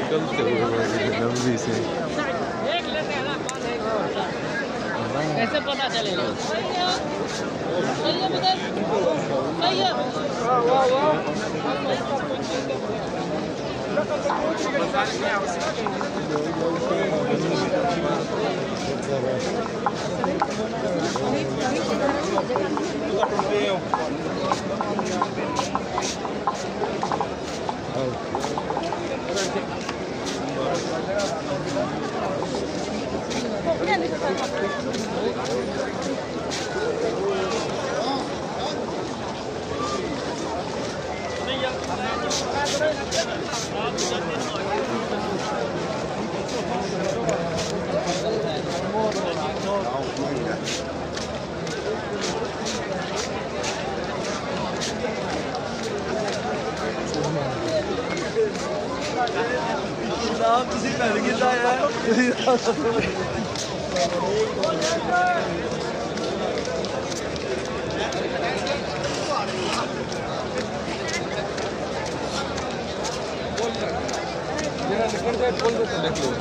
निकलते हुए लंबी से कैसे पता चलेगा? ਤੁਸੀਂ ਭੈਣ ਕੀਤਾ ਯਾਰ ਤੁਸੀਂ ਜਿਹੜਾ ਨਿਕਲ ਜਾਏ ਬੋਲ ਦੇ ਦੇਖ ਲਓ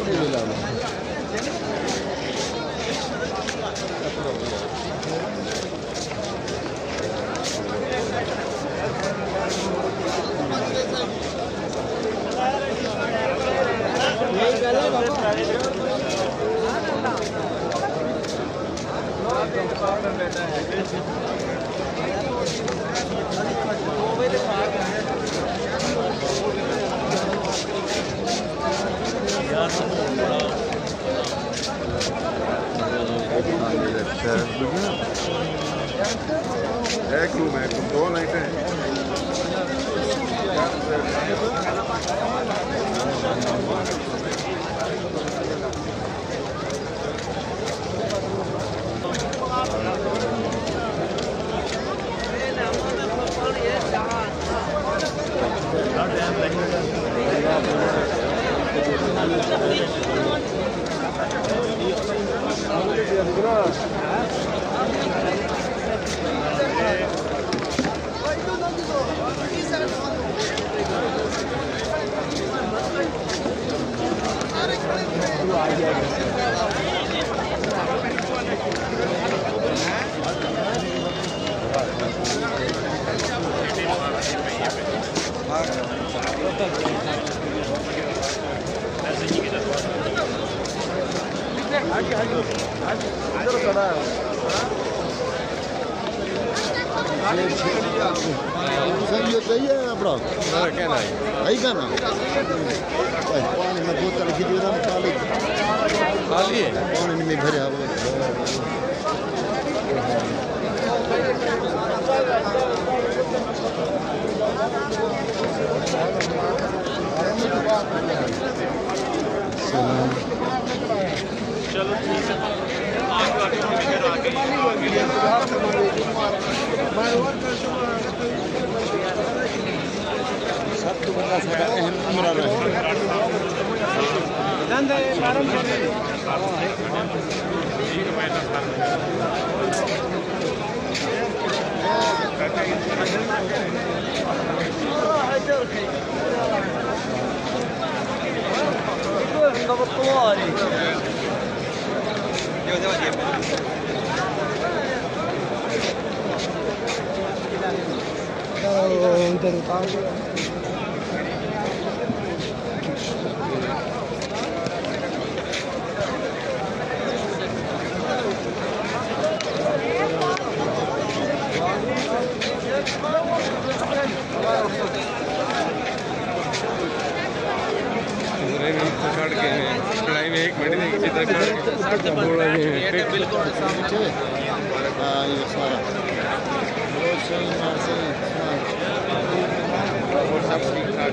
ਇਹ ਲੈ ਲਓ एक रूम है, 2 नाइटें हैं। ये चाहिए अपना क्या ना है क्या ना पानी में बोतल की दिया ना खाली खाली है पानी में भरे चलो ठीक है सब तो बड़ा सा अहम उम्र है नंदे मारम कढ़ाई में 1 मिनट नहीं चित्र बिल्कुल ये सारा रोज से सब ठीक ठाक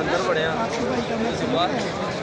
अंदर बढ़िया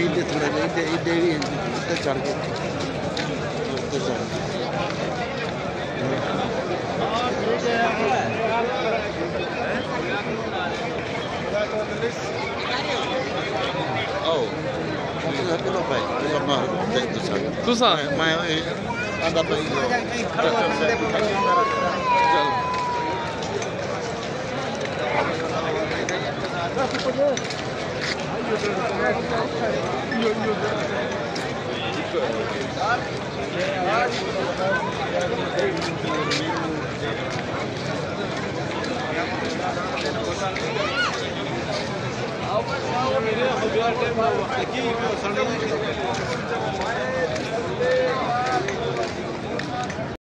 इधर थोड़ा इधर चढ़ के Oh. किलो पाए मां तुसा मैं आंदा पे चल